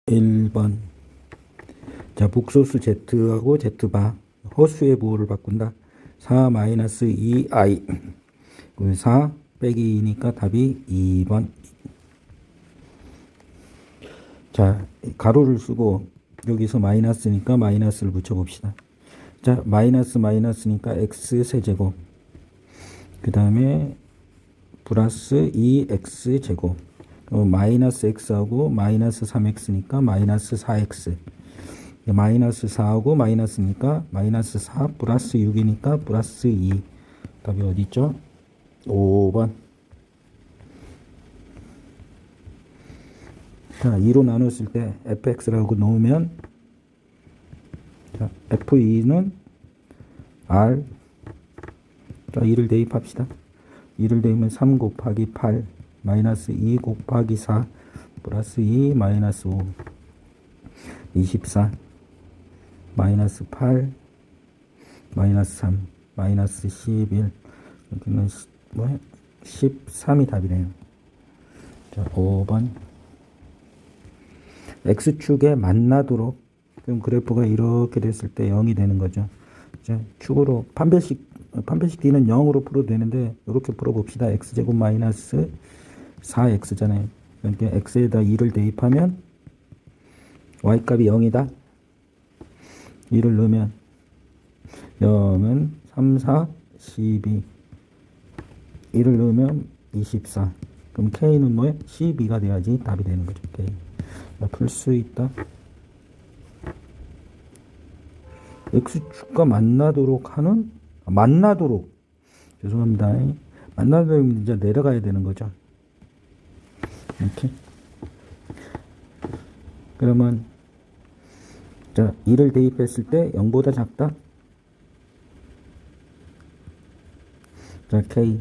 1번. 자, 북소수 z하고 z바 허수의 부호를 바꾼다. 4 마이너스 2i 4 빼기 2니까 답이 2번. 자, 가로를 쓰고 여기서 마이너스니까 마이너스를 붙여봅시다. 자, 마이너스니까 x 세제곱, 그 다음에 플러스 2x 제곱, 마이너스 x하고 마이너스 3x니까 마이너스 4x, 마이너스 4하고 마이너스니까 마이너스 4 플러스 6이니까 플러스 2. 답이 어디 있죠? 5번. 자, 2로 나눴을 때 fx라고 놓으면, 자, f2는 r, 자, 2를 대입합시다. 2를 대입하면 3 곱하기 8 마이너스 2 곱하기 4 플러스 2 마이너스 5 24 마이너스 8 마이너스 3 마이너스 11, 여기는 13이 답이네요. 자, 5번. x축에 만나도록, 그럼 그래프가 이렇게 됐을 때 0이 되는 거죠. 자, 축으로 판별식 d는 0으로 풀어도 되는데 이렇게 풀어봅시다. x제곱 마이너스 4x잖아요. 그러니까 x에다 2를 대입하면 y값이 0이다. 2를 넣으면 0은 3, 4, 12. 1을 넣으면 24. 그럼 k는 뭐예요? 12가 돼야지 답이 되는 거죠. k. 풀 수 있다. x축과 만나도록 하는, 만나도록, 죄송합니다. 만나도록 이제 내려가야 되는 거죠. 이렇게. 그러면, 자, 2를 대입했을 때 0보다 작다. 자, k.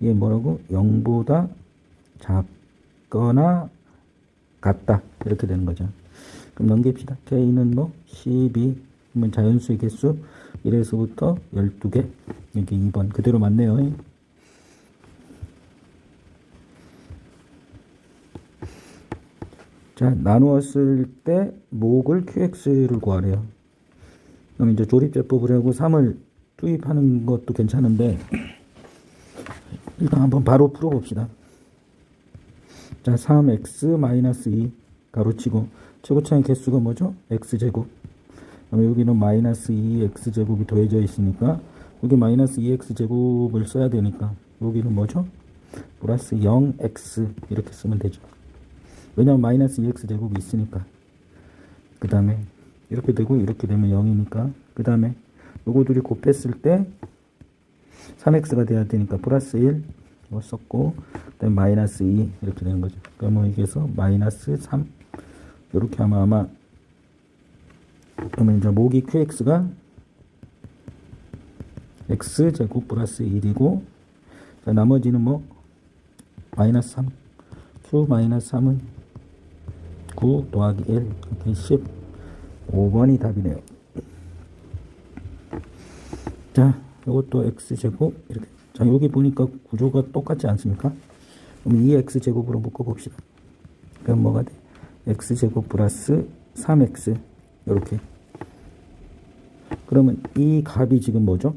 이게 뭐라고? 0보다 작거나 같다. 이렇게 되는 거죠. 그럼 넘깁시다. k는 뭐? 12. 그러면 자연수의 개수 1에서부터 12개. 여기 2번. 그대로 맞네요. 자, 나누었을 때 목을 qx를 구하래요. 그럼 이제 조립제법을 하고 3을 투입하는 것도 괜찮은데, 일단 한번 바로 풀어봅시다. 자, 3x-2 가로치고 최고차의 개수가 뭐죠? x제곱. 그럼 여기는 마이너스 2x제곱이 더해져 있으니까 여기 마이너스 2x제곱을 써야 되니까 여기는 뭐죠? 플러스 0x 이렇게 쓰면 되죠. 왜냐면 마이너스 2x제곱이 있으니까. 그 다음에 이렇게 되고 이렇게 되면 0이니까 그 다음에 요거들이 곱했을 때 3x가 돼야 되니까 플러스 1 이거 썼고, 그다음에 마이너스 2 이렇게 되는 거죠. 그러면 여기에서 마이너스 3 이렇게 하면 아마, 그러면 이제 목이 qx가 x제곱 플러스 1이고, 자, 나머지는 뭐 마이너스 3, q 마이너스 3은 9 더하기 1 이렇게 10. 5번이 답이네요. 자, 이것도 x제곱 이렇게. 자, 여기 보니까 구조가 똑같지 않습니까? 그럼 2x제곱으로 묶어봅시다. 그럼 뭐가 돼? x제곱 플러스 3x 이렇게. 그러면 이 값이 지금 뭐죠?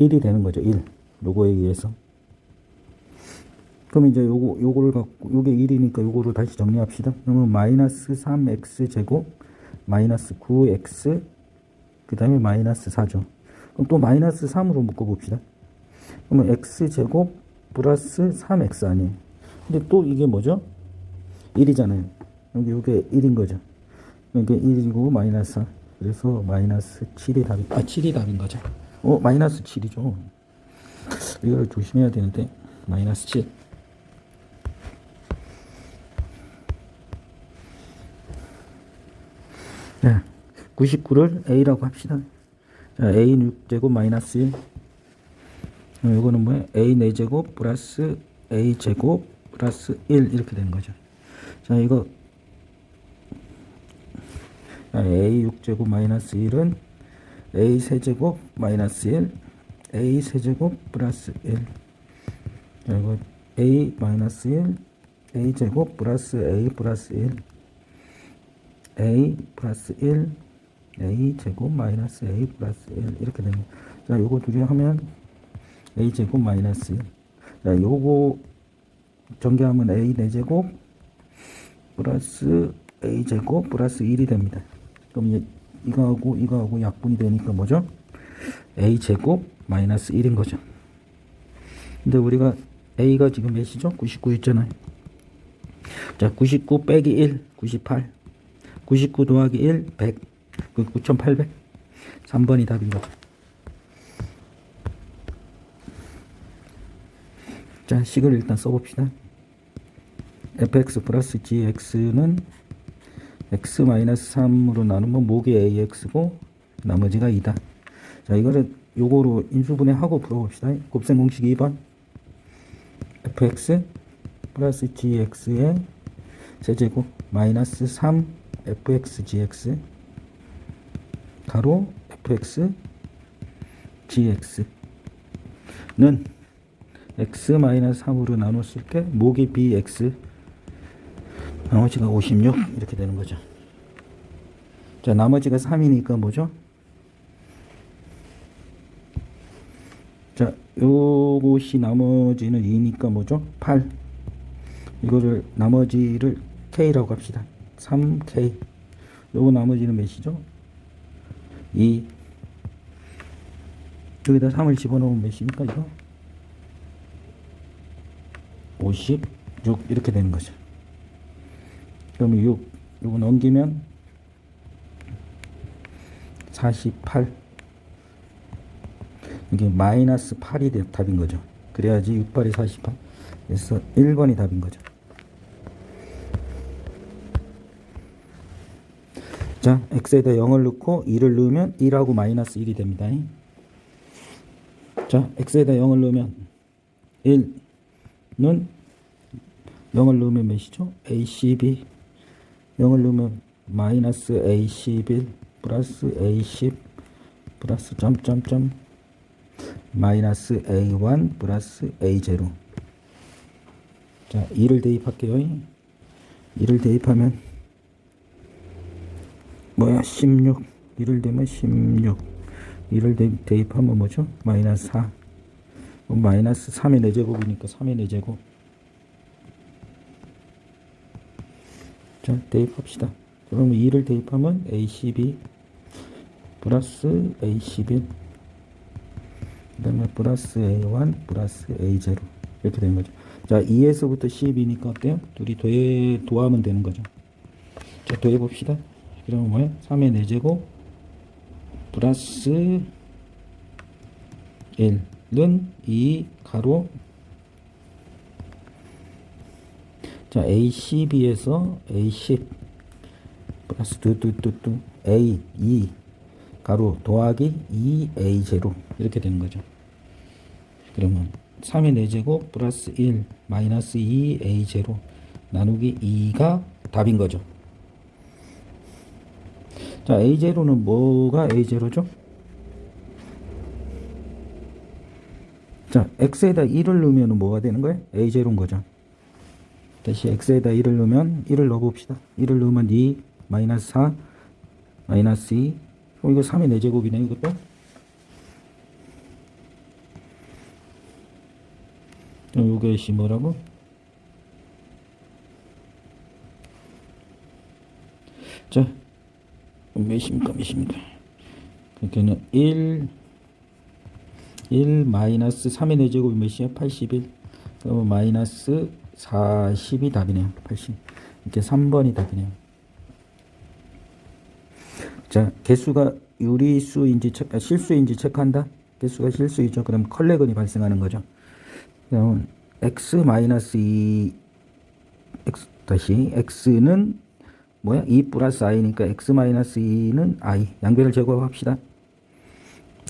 1이 되는 거죠. 1. 요거에 의해서. 그럼 이제 요거를 갖고, 요게 1이니까 요거를 다시 정리합시다. 그러면 마이너스 3x제곱 마이너스 9x 그 다음에 마이너스 4죠. 그럼 또 마이너스 3으로 묶어봅시다. 그러면 x제곱 플러스 3x 아니에요. 근데 또 이게 뭐죠? 1이잖아요. 요게 1인 거죠. 이게 1이고 마이너스 4. 그래서 마이너스 7이 답이, 7이 답인 거죠. 마이너스 7이죠. 이걸 조심해야 되는데, 마이너스 7. 자, 99를 a라고 합시다. 자, a 6제곱 마이너스 1. 이거는 뭐야? a 4제곱 플러스 a 제곱 플러스 1 이렇게 되는 거죠. 자, 이거 a 6제곱 마이너스 1은 a 세제곱 마이너스 1, a 세제곱 플러스 1. 자, 이거 a 마이너스 1, a제곱 플러스 a 플러스 1 a 플러스 1 a제곱 마이너스 a 플러스 1 이렇게 됩니다. 자, 요거 두 개 하면 a제곱 마이너스 1. 자, 요거 전개하면 a 4제곱 플러스 a제곱 플러스 1이 됩니다. 그럼 이거하고 약분이 되니까 뭐죠? a제곱 마이너스 1인 거죠. 근데 우리가 a가 지금 몇이죠? 99 있잖아요. 자, 99 빼기 1, 98. 99 더하기 1, 100. 그 9800. 3번이 답인 거죠. 자, 식을 일단 써봅시다. fx 플러스 gx는 x-3으로 나누면 목이 ax고 나머지가 2다. 자, 이거를 요거로 인수분해하고 풀어봅시다. 곱셈 공식 2번. fx 플러스 gx의 세제곱 마이너스 3 fx gx 가로 fx gx는 x-3으로 나눴을 때 목이 bx 나머지가 56 이렇게 되는 거죠. 자, 나머지가 3이니까 뭐죠? 자, 요것이 나머지는 2니까 뭐죠? 8. 이거를 나머지를 k라고 합시다. 3k. 요거 나머지는 몇이죠? 2. 여기다 3을 집어넣으면 몇입니까? 이거? 56 이렇게 되는 거죠. 그러면 6 요거 넘기면 48. 이게 마이너스 8이 답인 거죠. 그래야지 6발이 48. 그래서 1번이 답인 거죠. 자, x에다 0을 넣고 2를 넣으면 1하고 마이너스 1이 됩니다. 자, x에다 0을 넣으면 1는 0을 넣으면 몇이죠? a12. 0을 넣으면 마이너스 a11 플러스 a10 플러스 점점점 마이너스 a1 플러스 a0. 자, 2를 대입할게요. 2를 대입하면 뭐야? 16. 2를 대면 16. 2를 대입하면 뭐죠? 마이너스 4. 마이너스 3의 4제곱이니까 3의 4제곱. 자, 대입합시다. 그러면 2를 대입하면 a12 플러스 a11 그 다음에 플러스 a1 플러스 a0 이렇게 되는 거죠. 자, 2에서부터 12니까 어때요? 둘이 도하면 되는 거죠. 자, 더해봅시다. 그러면 뭐야? 3의 4제곱 플러스 1은 2 가로. 자, a12에서 a10 플러스 뚜뚜뚜뚜 a2 가로 더하기 2a0 이렇게 되는 거죠. 그러면 3의 4제곱 플러스 1 마이너스 2a0 나누기 2가 답인 거죠. 자, a0는 뭐가 a0죠? 자, x에다 1을 넣으면 뭐가 되는 거예요? a0인 거죠. 다시 x에다 1을 넣으면 1을 넣어봅시다. 1을 넣으면 2 마이너스 4 마이너스 2. 이거 3의 4제곱이네 이것도. 요것이 뭐라고? 자, 몇입니까? 그러니까는 1 마이너스 3의 4제곱이 몇이야? 81. 그러면 마이너스 40이 답이네요. 80. 이렇게 3번이 답이네요. 자, 개수가 유리수인지 실수인지 체크한다. 개수가 실수이죠. 그럼 컬렉은이 발생하는 거죠. 그럼 x-2 다시 x는 뭐야? 2 플러스 i니까 x-2는 i. 양변을 제곱합시다.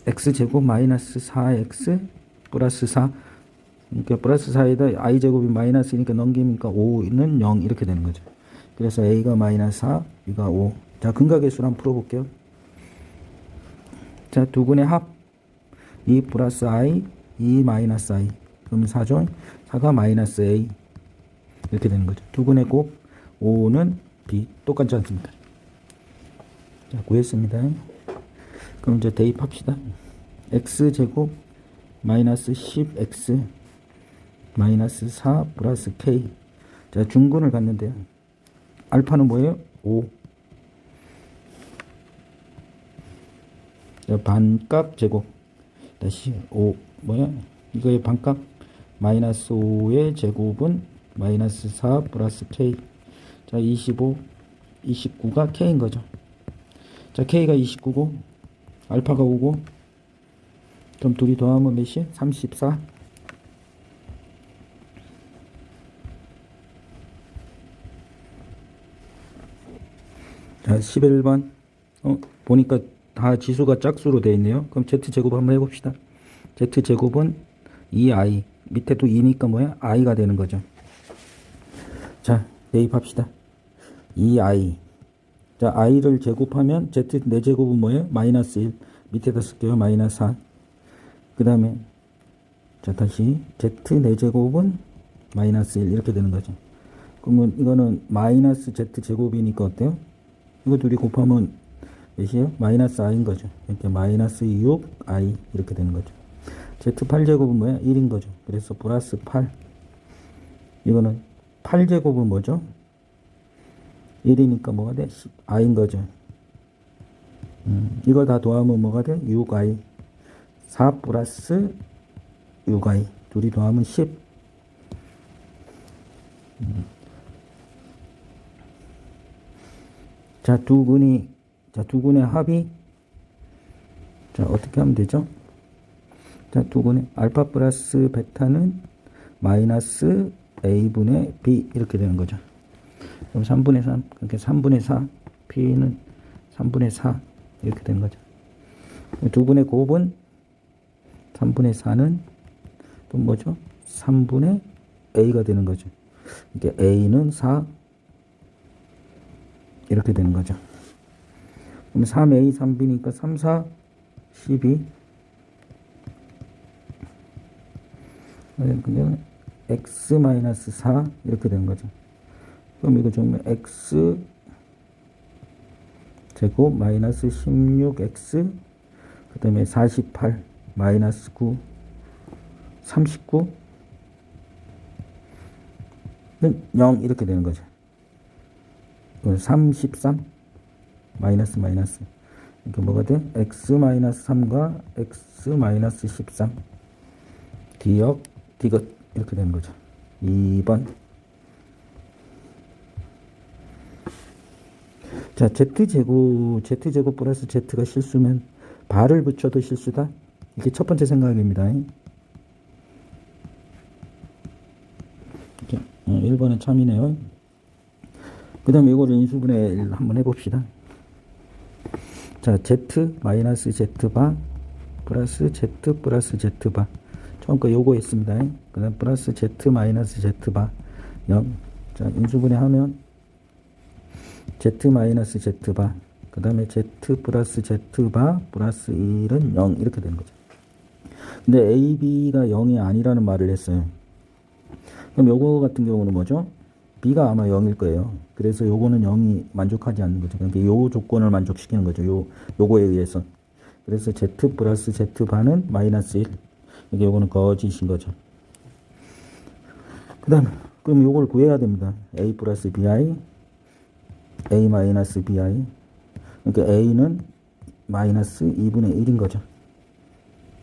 x제곱 마이너스 4x 플러스 4. 그러니까 플러스 4에다 i제곱이 마이너스니까 넘기니까 5는 0 이렇게 되는 거죠. 그래서 a가 마이너스 4, b가 5. 자, 근각계수를 한번 풀어볼게요. 자, 두 분의 합 2 플러스 i, 2 마이너스 i. 그러면 4죠. 4가 마이너스 a. 이렇게 되는 거죠. 두근의 곱 5는 B 똑같지 않습니까? 자, 구했습니다. 그럼 이제 대입합시다. x제곱 마이너스 10x 마이너스 4 플러스 k. 자, 중근을 갖는데요. 알파는 뭐예요? 5. 자, 반값 제곱 다시 5 뭐야? 이거의 반값 마이너스 5의 제곱은 마이너스 4 플러스 k. 자, 25 29가 k인 거죠. 자, k가 29고 알파가 5고 그럼 둘이 더하면 몇이? 34. 자, 11번. 보니까 다 지수가 짝수로 되어 있네요. 그럼 z제곱 한번 해봅시다. z제곱은 2i. 밑에도 2니까 뭐야? i가 되는 거죠. 자, 대입합시다. 2i. 자, i를 제곱하면 z 4제곱은 뭐예요? 마이너스 1. 밑에다 쓸게요. 마이너스 4. 그 다음에 자, 다시 z 4제곱은 마이너스 1 이렇게 되는 거죠. 그러면 이거는 마이너스 z제곱이니까 어때요? 이거 둘이 곱하면 몇이에요? 마이너스 i인 거죠. 이렇게 마이너스 6i 이렇게 되는 거죠. z8제곱은 뭐야? 1인 거죠. 그래서 플러스 8. 이거는 8제곱은 뭐죠? 1이니까 뭐가 돼? 10i인 거죠. 이걸 다 더하면 뭐가 돼? 6i. 4 플러스 6i. 둘이 더하면 10. 자, 두 근의 합이 자, 어떻게 하면 되죠? 자, 두 근의 알파 플러스 베타는 마이너스 a분의 b 이렇게 되는 거죠. 그럼 3분의 3, 그러니까 3분의 4, p는 3분의 4 이렇게 되는 거죠. 두 분의 곱은 3분의 4는 또 뭐죠? 3분의 a가 되는 거죠. 이게 a는 4 이렇게 되는 거죠. 그럼 3a, 3b니까 3, 4, 12. 그냥 x-4 이렇게 되는 거죠. 그럼 이거 정말 x 제곱 마이너스 16x 그 다음에 48 마이너스 9 39는 0 이렇게 되는 거죠. 33 마이너스 이렇게 뭐가 돼? x-3과 x-13 디귿 이렇게 되는 거죠. 2번. 자, z제곱 플러스 z가 실수면 발을 붙여도 실수다. 이게 첫 번째 생각입니다. 이렇게 1번은 참이네요. 그 다음에 이거를 인수분해 한번 해봅시다. 자, z 마이너스 z바 플러스 z 플러스 z바. 처음 거 요거 했습니다. 그 다음 플러스 z 마이너스 z바 0. 자, 인수분해 하면 z 마이너스 z바 그 다음에 z 플러스 z바 플러스 1은 0 이렇게 되는 거죠. 근데 a, b가 0이 아니라는 말을 했어요. 그럼 요거 같은 경우는 뭐죠? b가 아마 0일 거예요. 그래서 요거는 0이 만족하지 않는 거죠. 그러니까 요 조건을 만족시키는 거죠. 요거에 의해서. 그래서 z 플러스 z바는 마이너스 1. 이게 요거는 거짓인 거죠. 그 다음에 그럼 요걸 구해야 됩니다. a 플러스 bi a 마이너스 bi. 그러니까 a는 마이너스 2분의 1인 거죠.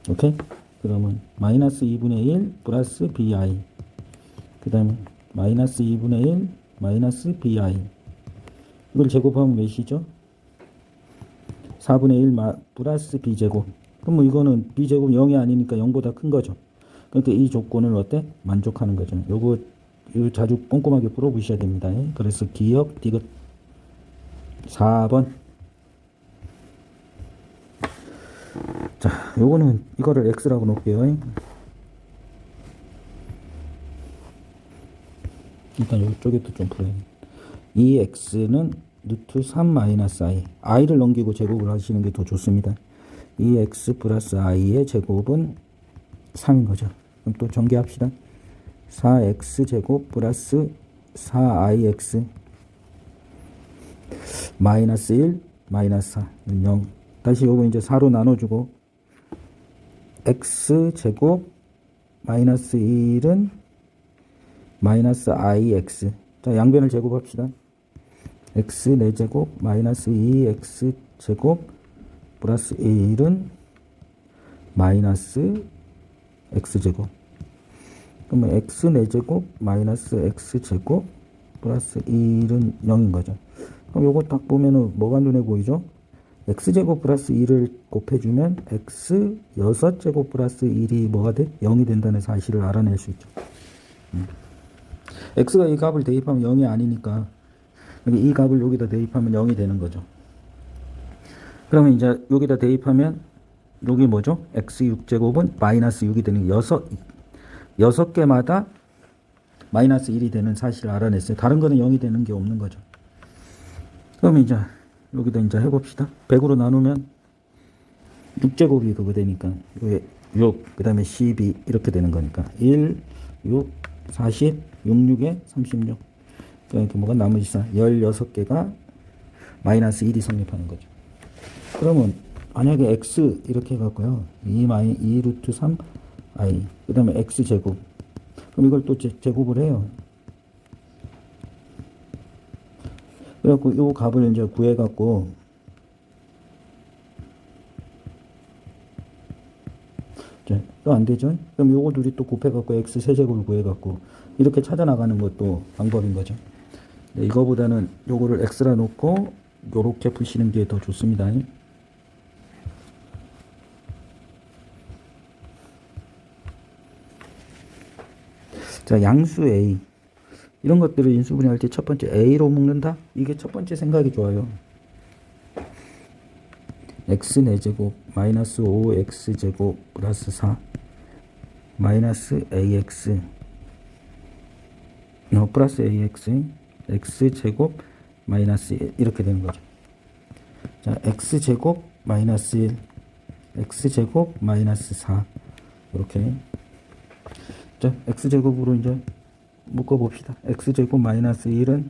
오케이? 그러면 마이너스 2분의 1 플러스 bi. 그 다음에 마이너스 2분의 1 마이너스 bi. 이걸 제곱하면 몇이죠? 4분의 1 플러스 b제곱. 그럼 뭐 이거는 b제곱 0이 아니니까 0보다 큰 거죠. 그러니까 이 조건을 어때? 만족하는 거죠. 요거 자주 꼼꼼하게 풀어보셔야 됩니다. 그래서 기억 디귿 4번. 자, 요거는 이거를 x라고 놓을게요. 일단 이쪽에도 좀 풀어요. 이 x는 루트 3 마이너스 i. i를 넘기고 제곱을 하시는 게 더 좋습니다. 이 x 플러스 i의 제곱은 3인 거죠. 그럼 또 전개합시다. 4x 제곱 플러스 4ix 마이너스 1 마이너스 4는 0. 다시 요거 이제 4로 나눠주고 x제곱 마이너스 1은 마이너스 ix. 자, 양변을 제곱합시다. x 4제곱 마이너스 2x제곱 플러스 1은 마이너스 x제곱. 그러면 x 4제곱 마이너스 x제곱 플러스 1은 0인 거죠. 그럼 요거 딱 보면은 뭐가 눈에 보이죠? x제곱 플러스 2를 곱해주면 x 6제곱 플러스 1이 뭐가 돼? 0이 된다는 사실을 알아낼 수 있죠. x가 이 값을 대입하면 0이 아니니까 이 값을 여기다 대입하면 0이 되는 거죠. 그러면 이제 여기다 대입하면 여기 뭐죠? x 6제곱은 마이너스 6이 되는 6개마다 마이너스 1이 되는 사실을 알아냈어요. 다른 거는 0이 되는 게 없는 거죠. 그러면 이제 여기다 이제 해봅시다. 100으로 나누면 6제곱이 그거 되니까 6, 그 다음에 12 이렇게 되는 거니까 1, 6, 40, 6, 6에 36. 그러니까 뭐가 나머지 16개가 마이너스 1이 성립하는 거죠. 그러면 만약에 x 이렇게 해갖고요. 2 루트 3 i 그 다음에 x제곱. 그럼 이걸 또 제곱을 해요. 그래갖고 요 값을 이제 구해갖고 또 안 되죠? 그럼 요거 둘이 또 곱해갖고 x 세제곱을 구해갖고 이렇게 찾아나가는 것도 방법인 거죠. 네, 이거보다는 요거를 x라 놓고 요렇게 푸시는 게 더 좋습니다. 자, 양수 a 이런 것들을 인수분해할 때 첫 번째 a로 묶는다? 이게 첫 번째 생각이 좋아요. x 4제곱 마이너스 5x제곱 플러스 4 마이너스 ax 플러스 ax x제곱 마이너스 1 이렇게 되는 거죠. 자, x제곱 마이너스 1 x제곱 마이너스 4 이렇게. 자, x제곱으로 이제 묶어봅시다. x제곱 마이너스 1은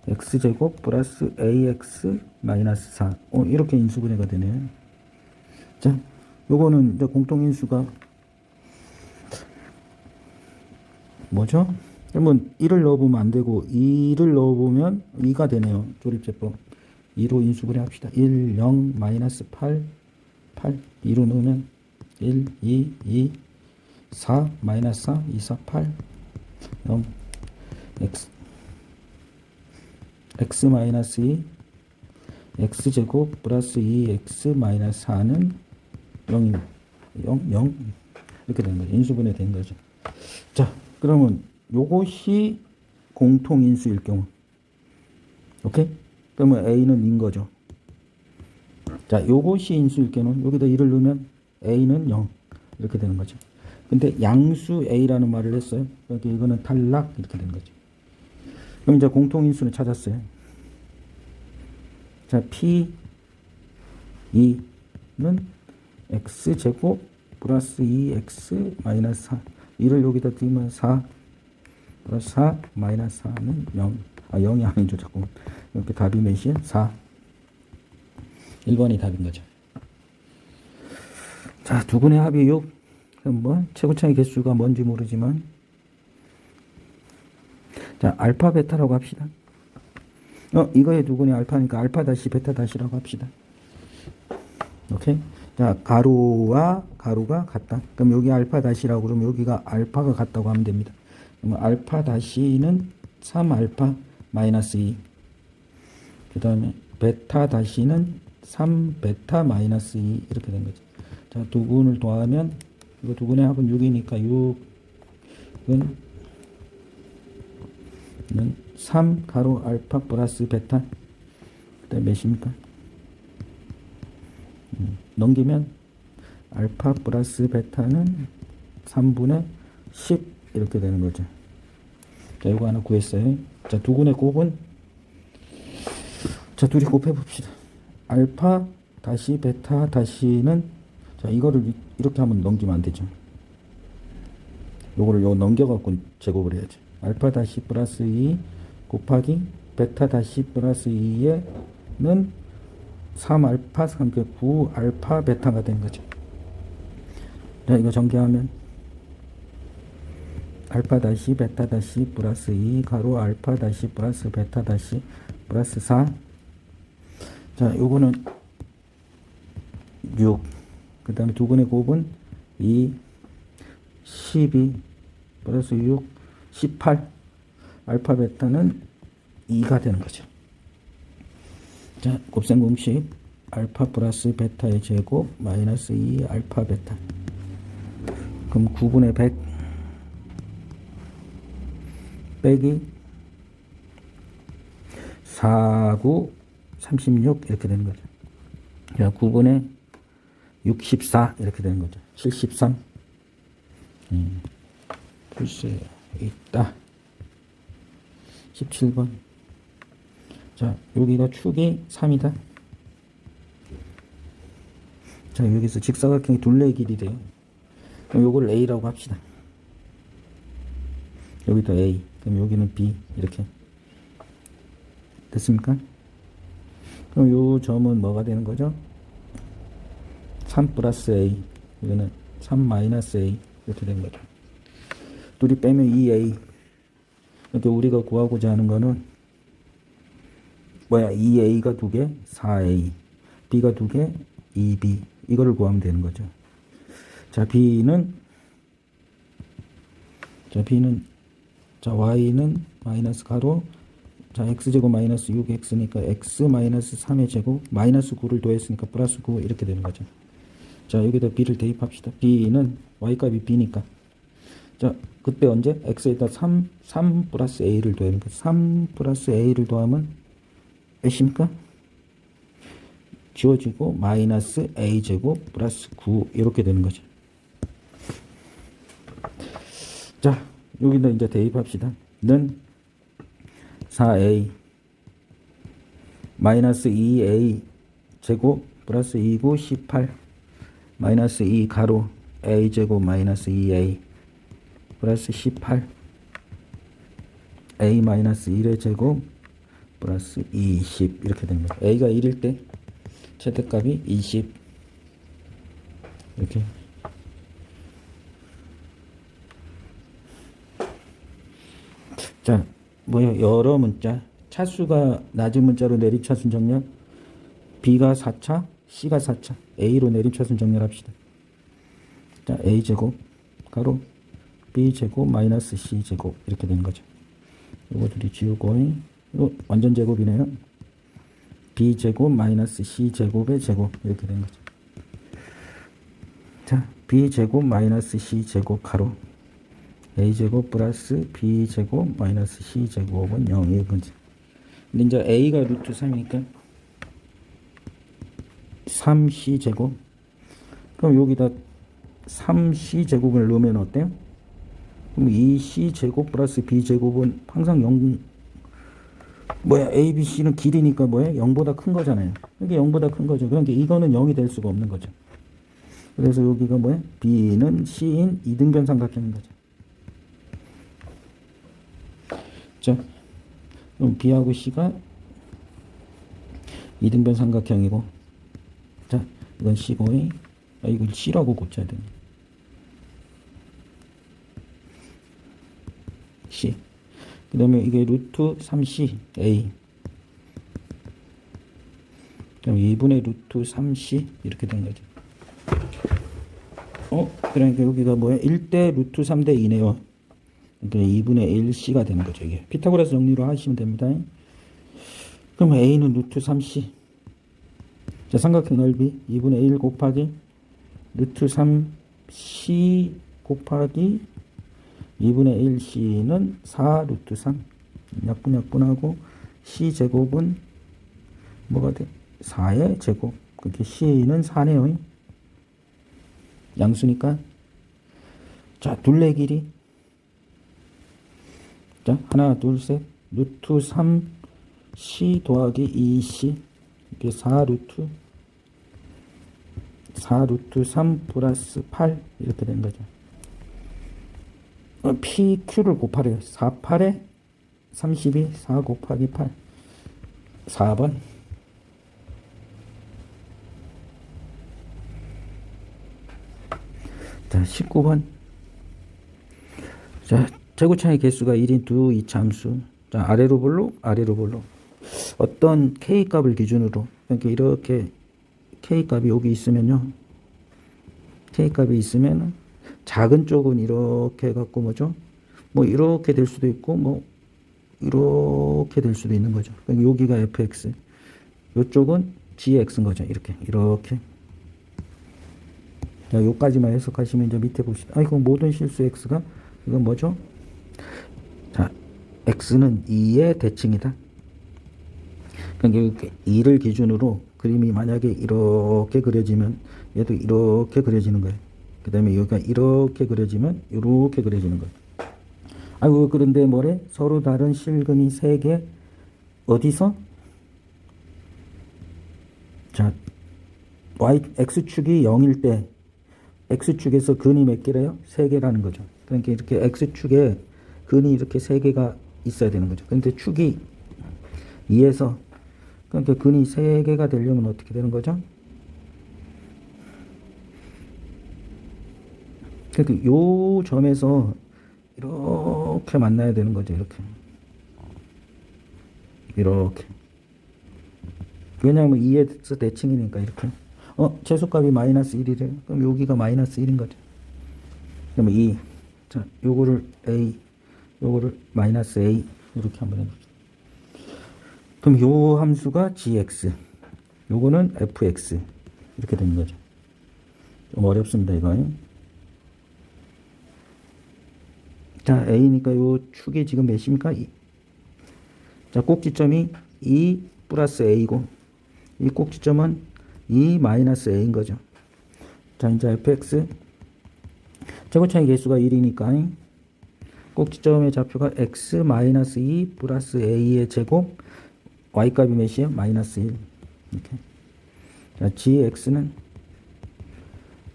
x제곱 플러스 ax 마이너스 4 이렇게 인수분해가 되네요. 자, 요거는 이제 공통인수가 뭐죠? 그러면 1을 넣어보면 안 되고 2를 넣어보면 2가 되네요. 조립제법 2로 인수분해 합시다. 1, 0, 마이너스 8, 8 2로 넣으면 1, 2, 4, 마이너스 4, 2, 4, 8 0 x 마이너스 2 x제곱 플러스 2x 마이너스 4는 0, 0 이렇게 되는 거죠. 인수분해 된 거죠. 자, 그러면 요것이 공통인수일 경우, 오케이? 그러면 a는 인 거죠. 자, 요것이 인수일 경우는 여기다 1을 넣으면 a는 0 이렇게 되는 거죠. 근데 양수 a라는 말을 했어요. 그러니까 이거는 탈락 이렇게 되는 거죠. 그럼 이제 공통인수는 찾았어요. 자, P2는 x제곱 플러스 2x 마이너스 4 2를 여기다 띄면 4 플러스 4 마이너스 4는 0. 0이 아니죠. 자꾸 이렇게 답이 몇이에요? 4. 1번이 답인 거죠. 자, 두 분의 합이 6. 그럼 뭐 최고차의 개수가 뭔지 모르지만 자, 알파 베타라고 합시다. 이거의 두 분의 알파니까 알파 다시 베타 다시라고 합시다. 오케이? 자, 가로와 가로가 같다. 그럼 여기 알파 다시라고 그러면 여기가 알파가 같다고 하면 됩니다. 그러면 알파 다시는 3알파 마이너스 2. 그 다음에 베타 다시는 3베타 마이너스 2 이렇게 된 거죠. 자, 두 분을 더하면 이거 두 분의 합은 6이니까 6은 3 가로 알파 플러스 베타 그다음에 몇입니까? 넘기면 알파 플러스 베타는 3분의 10 이렇게 되는 거죠. 자, 이거 하나 구했어요. 자, 두 분의 곱은 자, 둘이 곱해 봅시다. 알파 다시 베타 다시는 자, 이거를 이렇게 하면 넘기면 안 되죠. 요거를 요 넘겨 갖고 제곱을 해야지. 알파 다시 플러스 2 곱하기 베타 다시 플러스 2에는 3알파 3개 9알파 베타가 된 거죠. 자, 이거 전개하면 알파 다시 베타 다시 플러스 2 가로 알파 다시 플러스 베타 다시 플러스 4. 자, 요거는 6. 그 다음에 두근의 곱은 2, 12 플러스 6, 18. 알파 베타는 2가 되는 거죠. 자, 곱셈 공식 알파 플러스 베타의 제곱 마이너스 2 알파 베타. 그럼 9분의 100 빼기 4, 9, 36 이렇게 되는 거죠. 자, 9분의 64 이렇게 되는 거죠. 73. 글쎄 있다. 17번. 자, 여기가 축이 3이다. 자, 여기서 직사각형의 둘레의 길이래요. 그럼 요걸 A라고 합시다. 여기도 A, 그럼 여기는 B 이렇게 됐습니까? 그럼 요 점은 뭐가 되는 거죠? 3 플러스 A, 이거는 3 마이너스 A 이렇게 된 거죠. 둘이 빼면 2A. 이렇게 우리가 구하고자 하는 거는 뭐야? 2A가 2개, 4A, B가 2개, 2B 이거를 구하면 되는 거죠. 자, B는 Y는 마이너스 가로, 자, X제곱 마이너스 6X니까 X 마이너스 3의 제곱, 마이너스 9를 더했으니까 플러스 9 이렇게 되는 거죠. 자, 여기다 B를 대입합시다. B는 Y값이 B니까. 자, 그때 언제? X에다 3 플러스 A를 더하니까 3 플러스 A를 더하면 몇입니까? 지워지고 마이너스 A제곱 플러스 9 이렇게 되는 거죠. 자, 여기다 이제 대입합시다. 는 4A 마이너스 2A 제곱 플러스 2고 18 마이너스 2 가로 A 제곱 마이너스 2A 플러스 18 A 마이너스 1의 제곱 플러스 20 이렇게 됩니다. A가 1일 때 최대값이 20 이렇게. 자, 뭐야? 여러 문자. 차수가 낮은 문자로 내림차순 정렬. B가 4차, C가 4차. A로 내림차순 정렬합시다. 자, A제곱 가로 B제곱 마이너스 C제곱 이렇게 되는 거죠. 이거 둘이 지우고, 이거 완전 제곱이네요. B제곱 마이너스 C제곱의 제곱 이렇게 되는 거죠. 자, B제곱 마이너스 C제곱 가로 A제곱 플러스 B제곱 마이너스 C제곱은 0이 거지. 근데 이제 A가 루트 3이니까 3C제곱. 그럼 여기다 3C제곱을 넣으면 어때요? 그럼 2C제곱 플러스 B제곱은 항상 0, 뭐야? A, B, C는 길이니까 뭐야? 0보다 큰 거잖아요. 이게 0보다 큰 거죠. 그러니까 이거는 0이 될 수가 없는 거죠. 그래서 여기가 뭐야? B는 C인 이등변 삼각형인 거죠. 자, 그럼 B하고 C가 이등변 삼각형이고, 자, 이건 C고, 이걸 C라고 고쳐야 됩니다. C. 그 다음에 이게 루트 3C A. 그럼 2분의 루트 3C 이렇게 된 거죠. 그러니까 여기가 뭐야? 1대 루트 3대 2네요. 그러니까 2분의 1C가 되는 거죠. 이게 피타고라스 정리로 하시면 됩니다. 그럼 A는 루트 3C. 자, 삼각형 넓이 2분의 1 곱하기 루트 3C 곱하기 2분의 1C는 4 루트 3. 약분하고 C제곱은 뭐가 돼? 4의 제곱. 그렇게 C는 4네요. 양수니까. 자, 둘레 길이. 자, 하나, 둘, 셋. 루트 3C 더하기 2C. 이게 4 루트 3 플러스 8. 이렇게 된 거죠. PQ를 곱하래요. 48에 32, 4 곱하기 8. 4번. 자, 19번. 자, 제곱창의 개수가 1인 두 이차함수. 자, 아래로 볼록, 아래로 볼록. 어떤 K 값을 기준으로, 그러니까 이렇게 K 값이 여기 있으면요. K 값이 있으면 작은 쪽은 이렇게 해갖고 뭐죠? 뭐 이렇게 될 수도 있고, 뭐 이렇게 될 수도 있는 거죠. 그러니까 여기가 fx, 이쪽은 gx인 거죠. 이렇게. 자, 요까지만 해석하시면 이제 밑에 봅시다. 이거 모든 실수 x가 이건 뭐죠? 자, x는 2의 대칭이다. 그러니까 이렇게 2를 기준으로 그림이 만약에 이렇게 그려지면 얘도 이렇게 그려지는 거예요. 그 다음에 여기가 이렇게 그려지면 이렇게 그려지는 거예요. 아이고, 그런데 뭐래? 서로 다른 실근이 3개. 어디서? 자, x축이 0일 때 x축에서 근이 몇 개래요? 3개라는 거죠. 그러니까 이렇게 x축에 근이 이렇게 3개가 있어야 되는 거죠. 그런데 축이 2에서, 그러니까 근이 3개가 되려면 어떻게 되는 거죠? 그러니까 요 점에서 이렇게 만나야 되는 거죠. 이렇게. 왜냐하면 2에서 대칭이니까 이렇게. 최소값이 마이너스 1이래요. 그럼 여기가 마이너스 1인 거죠. 그러면 2. 자, 요거를 A, 요거를 마이너스 A 이렇게 한번 해보죠. 그럼 요 함수가 gx, 요거는 fx 이렇게 되는 거죠. 좀 어렵습니다, 이거. 자, A니까 요 축이 지금 몇입니까? 2. 자, 꼭지점이 2 플러스 A고, 이 꼭지점은 2 마이너스 A인 거죠. 자, 이제 fx, 제곱창의 개수가 1이니까 꼭지점의 좌표가 x 마이너스 2 플러스 A의 제곱, y값이 몇이에요? 마이너스 1. 이렇게. 자, gx는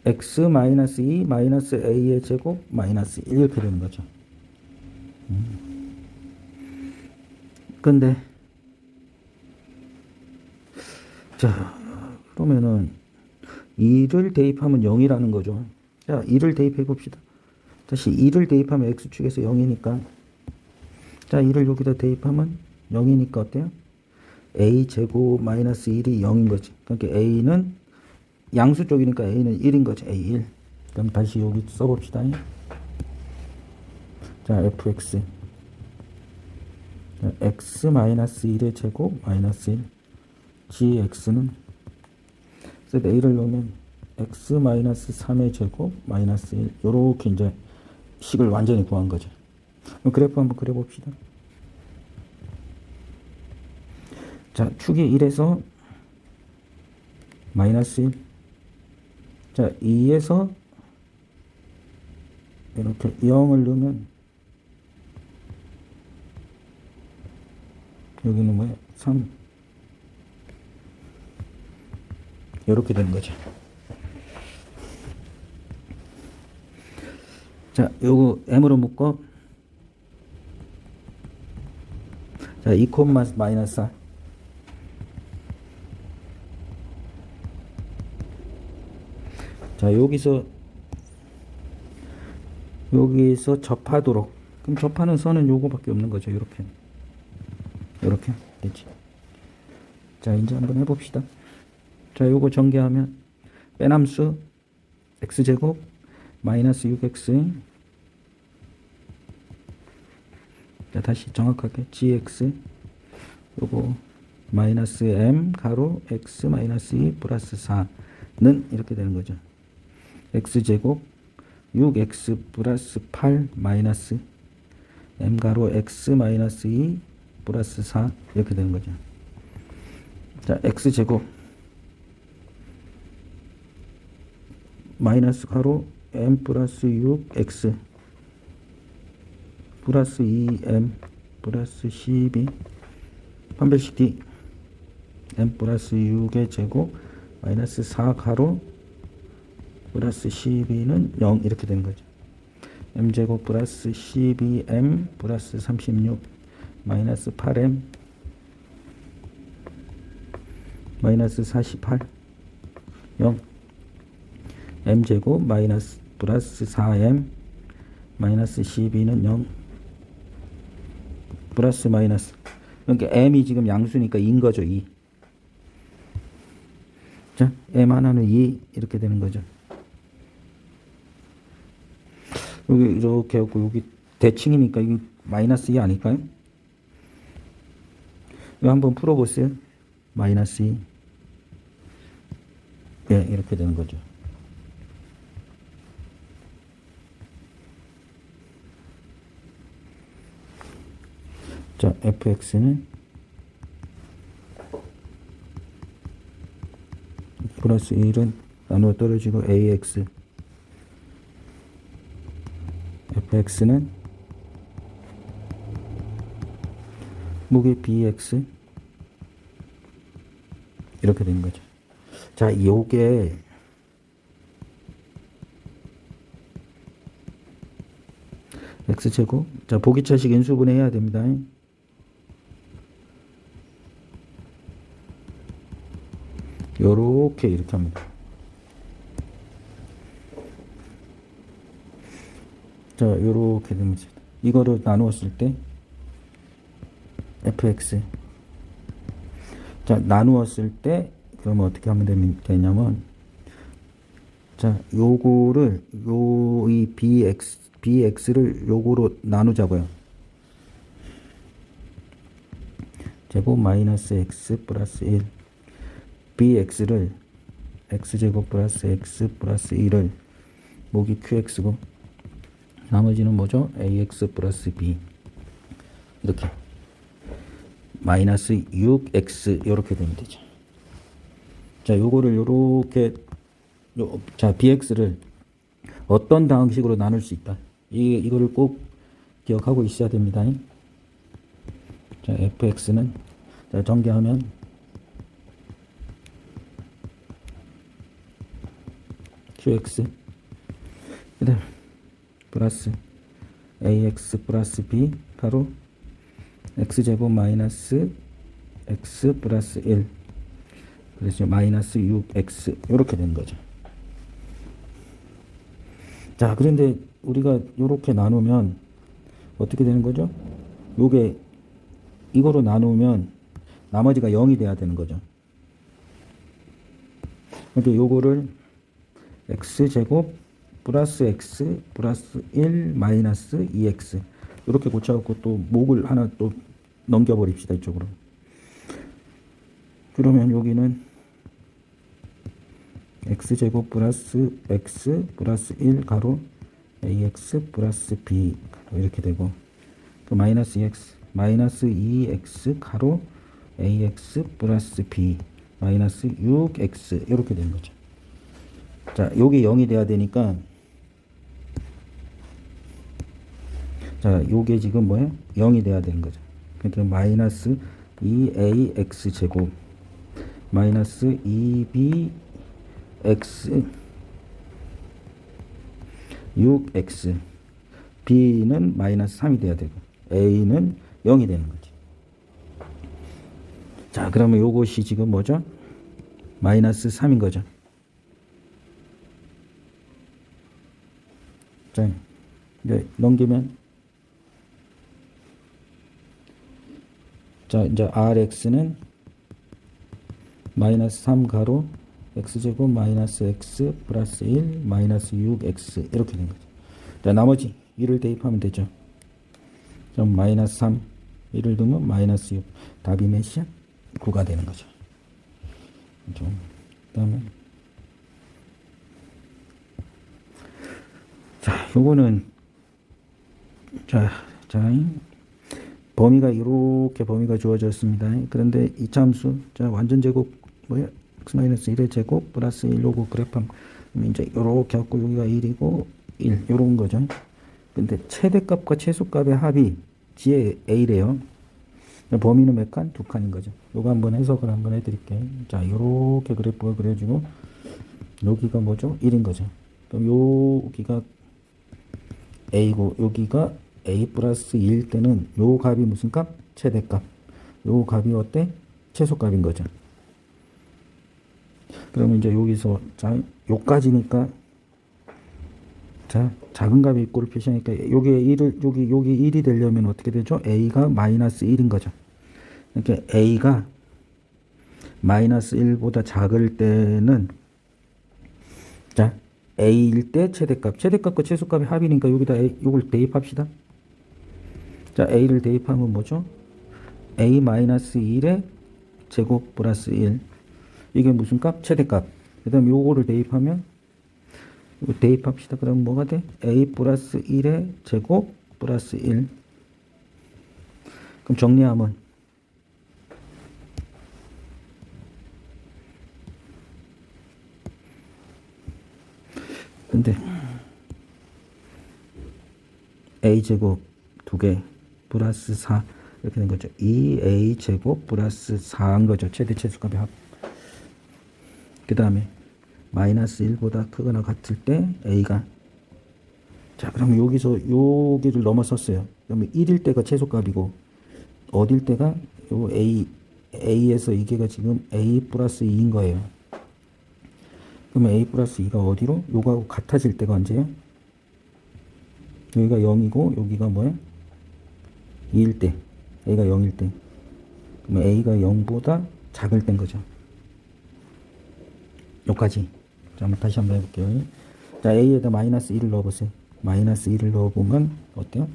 x 마이너스 2 마이너스 A의 제곱 마이너스 1 이렇게 되는 거죠. 근데 자, 그러면은 2를 대입하면 0이라는 거죠. 자, 2를 대입해 봅시다. 다시 2를 대입하면 x축에서 0이니까, 자, 2를 여기다 대입하면 0이니까 어때요? a 제곱 마이너스 1이 0인 거지. 그러니까 a는 양수 쪽이니까 a는 1인 거지. a1. 그럼 다시 여기 써봅시다. 자, fx, x 마이너스 1의 제곱 마이너스 1, gx는 a를 넣으면 x 마이너스 3의 제곱 마이너스 1, 요렇게 이제 식을 완전히 구한 거죠. 그럼 그래프 한번 그려봅시다. 자, 축이 1에서 마이너스 1, 자, 2에서 이렇게 0을 넣으면 여기는 뭐야? 3. 이렇게 되는 거죠. 자, 요거 m으로 묶어. 자, 2 마이너스 4. 자, 여기서 접하도록. 그럼 접하는 선은 요거밖에 없는 거죠. 이렇게 됐지. 자, 이제 한번 해봅시다. 자, 요거 전개하면 빼남수 x제곱 마이너스 6x, 자, 다시 정확하게 gx, 요거 마이너스 m 가로 x 마이너스 2 플러스 4는 이렇게 되는 거죠. x제곱 6x 플러스 8 마이너스 m 가로 x 마이너스 2 플러스 4 이렇게 되는 거죠. 자, x제곱 마이너스 가로 m 플러스 6x 플러스 2m 플러스 12 판별식 d m 플러스 6의 제곱 마이너스 4 가로 플러스 12는 0 이렇게 되는 거죠. m제곱 플러스 12m 플러스 36 마이너스 8m 마이너스 48 0 m제곱 마이너스 플러스 4m 마이너스 12는 0 플러스 마이너스, 그러니까 m이 지금 양수니까 2인 거죠. 2. 자, m 하나는 2 이렇게 되는 거죠. 여기 이렇게 하고 여기 대칭이니까 이게 마이너스 2 아닐까요? 이거 한번 풀어보세요. 마이너스 2. 예, 이렇게 되는 거죠. 자, fx는 플러스 1은 나누어 떨어지고 ax, fx는 무게 bx 이렇게 된 거죠. 자, 요게 x제곱, 자, 보기차식 인수분해해야 됩니다. 요렇게 이렇게 합니다. 자, 요렇게 됩니다. 이거를 나누었을 때 fx, 자, 나누었을 때 그러면 어떻게 하면 되냐면, 자, 요거를 이 bx를 요거로 나누자고요. 제곱 마이너스 x 플러스 1, bx를 x제곱 플러스 x 플러스 1을 목이 qx고 나머지는 뭐죠? ax 플러스 b 이렇게 마이너스 6x 이렇게 되면 되죠. 자, 요거를 요렇게 자, bx를 어떤 방식으로 나눌 수 있다. 이거를 꼭 기억하고 있어야 됩니다. 자, fx는 자, 전개하면 qx 그다음 플러스 ax 플러스 b 바로 x제곱 마이너스 x 플러스 1 그래서 마이너스 6x 이렇게 된 거죠. 자, 그런데 우리가 이렇게 나누면 어떻게 되는 거죠? 요게 이거로 나누면 나머지가 0이 돼야 되는 거죠. 그러니까 요거를 x제곱 플러스 x 플러스 1 마이너스 2x 이렇게 고쳐갖고 또 목을 하나 또 넘겨버립시다. 이쪽으로. 그러면 여기는 x제곱 플러스 x 플러스 1 가로 ax 플러스 b 가로 이렇게 되고, 그 마이너스 2x 마이너스 2x 가로 ax 플러스 b 마이너스 6x 이렇게 되는 거죠. 자, 요게 0이 돼야 되니까, 자, 요게 지금 뭐야? 0이 돼야 되는 거죠. 그러니까 마이너스 2ax 제곱 마이너스 2bx 6x b는 마이너스 3이 돼야 되고 a는 0이 되는 거죠. 자, 그러면 요것이 지금 뭐죠? 마이너스 3인 거죠. 자, 이제 넘기면, 자, 이제 rx는 마이너스 3 가로 x제곱 마이너스 x 플러스 1 마이너스 6x 이렇게 된 거죠. 자, 나머지 1을 대입하면 되죠. 그럼 마이너스 3 1을 두면 마이너스 6 답이 몇이야? 9가 되는 거죠. 그 다음에 자, 요거는 자 범위가 이렇게 범위가 주어졌습니다. 그런데 이차함수, 자, 완전 제곱 뭐야? x-1의 제곱 플러스 1 요거 그래프하면 이제 요렇게 갖고 여기가 1이고 1 요런 거죠. 근데 최대값과 최소값의 합이 지에 a래요. 범위는 몇 칸? 2칸인 거죠. 요거 한번 해석을 한번 해드릴게요. 자, 요렇게 그래프가 그려지고 여기가 뭐죠? 1인 거죠. 그럼 여기가 a고 여기가 a 플러스 2일 때는 요 값이 무슨 값? 최대값. 요 값이 어때? 최소값인 거죠. 그러면 이제 여기서 자 요까지니까 자 작은 값이 입고를 표시하니까 여기에 1을 여기 1이 되려면 어떻게 되죠? a가 마이너스 1인 거죠. 그러니까 a가 마이너스 1보다 작을 때는 자 a일 때 최대값과 최소값의 합이니까 여기다 이걸 대입합시다. 자 a를 대입하면 뭐죠? a 마이너스 1의 제곱 플러스 1 이게 무슨 값? 최대값. 그 다음에 요거를 대입하면 이거 대입합시다. 그럼 뭐가 돼? a 플러스 1의 제곱 플러스 1 그럼 정리하면 근데 a제곱 2개 플러스 4 이렇게 된 거죠. 2a제곱 플러스 4인 거죠. 최대 최소값의 합. 그 다음에 마이너스 1보다 크거나 같을 때 a가 자 그럼 여기서 여기를 넘어섰어요. 그러면 1일 때가 최소값이고 어딜 때가 요 a에서 이게가 지금 a 플러스 2인 거예요. 그러면 a 플러스 2가 어디로? 요거하고 같아질 때가 언제요? 여기가 0이고 여기가 뭐야? 2일 때 a가 0일 때 그러면 a가 0보다 작을 땐 거죠. 여기까지. 자 한번 다시 한번 해볼게요. 자 a에다 마이너스 1을 넣어보세요. 마이너스 1을 넣어보면 어때요?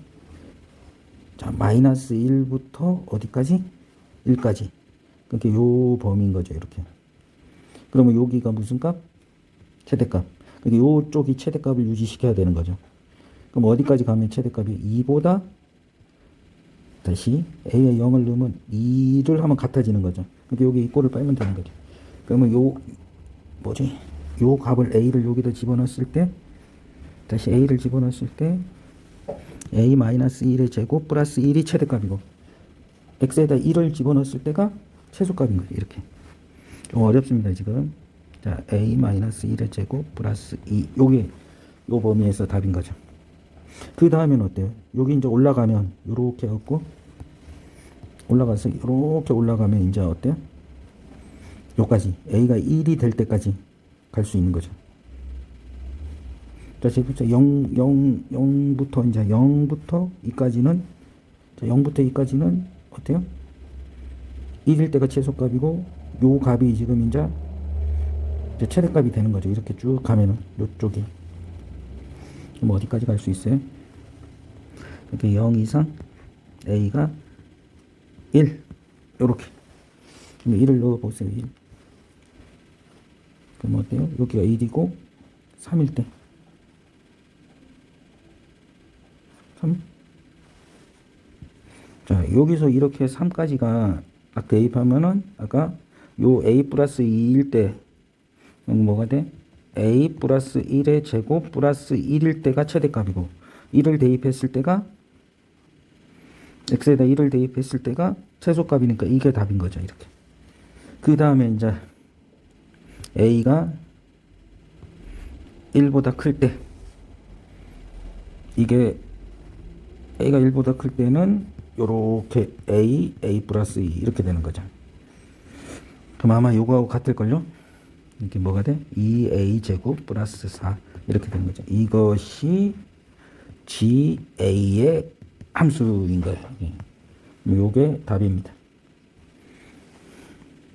자 마이너스 1부터 어디까지? 1까지. 그러니까 요 범위인 거죠. 이렇게. 그러면 여기가 무슨 값? 최대값. 그러니까 요쪽이 최대값을 유지시켜야 되는 거죠. 그럼 어디까지 가면 최대값이 2보다 다시 a에 0을 넣으면 2를 하면 같아지는 거죠. 그러니까 여기 이 꼴을 빨면 되는 거죠. 그러면 요 뭐지? 요 값을 a를 여기다 집어넣었을 때 다시 a를 집어넣었을 때 a 마이너스 1의 제곱 플러스 1이 최대값이고 x에다 1을 집어넣었을 때가 최소값인 거죠. 이렇게. 좀 어렵습니다 지금. 자 a 마이너스 1의 제곱 플러스 2 요게 요 범위에서 답인 거죠. 그 다음에는 어때요? 여기 이제 올라가면 요렇게 갖고 올라가서 요렇게 올라가면 이제 어때요? 요까지 a가 1이 될 때까지 갈 수 있는 거죠. 자, 지금 0부터 이제 0부터 2까지는 자, 0부터 2까지는 어때요? 1일 때가 최소값이고 요 값이 지금 이제 최대값이 되는 거죠. 이렇게 쭉 가면은 요쪽이 그럼 어디까지 갈 수 있어요? 이렇게 0 이상 a가 1 요렇게 그럼 1을 넣어보세요. 1 그럼 어때요? 여기가 1이고 3일 때 3 자 여기서 이렇게 3까지가 딱 대입하면은 아까 요 a 플러스 2일 때 뭐가 돼? a 플러스 1의 제곱 플러스 1일 때가 최대값이고 1을 대입했을 때가 x에다 1을 대입했을 때가 최소값이니까 이게 답인 거죠. 이렇게. 그 다음에 이제 a가 1보다 클 때 이게 a가 1보다 클 때는 요렇게 a 플러스 2 이렇게 되는 거죠. 그럼 아마 요거하고 같을걸요? 이렇게 뭐가 돼? 2a 제곱 플러스 4 이렇게 되는 거죠. 이것이 GA의 함수인 거예요. 요게 답입니다.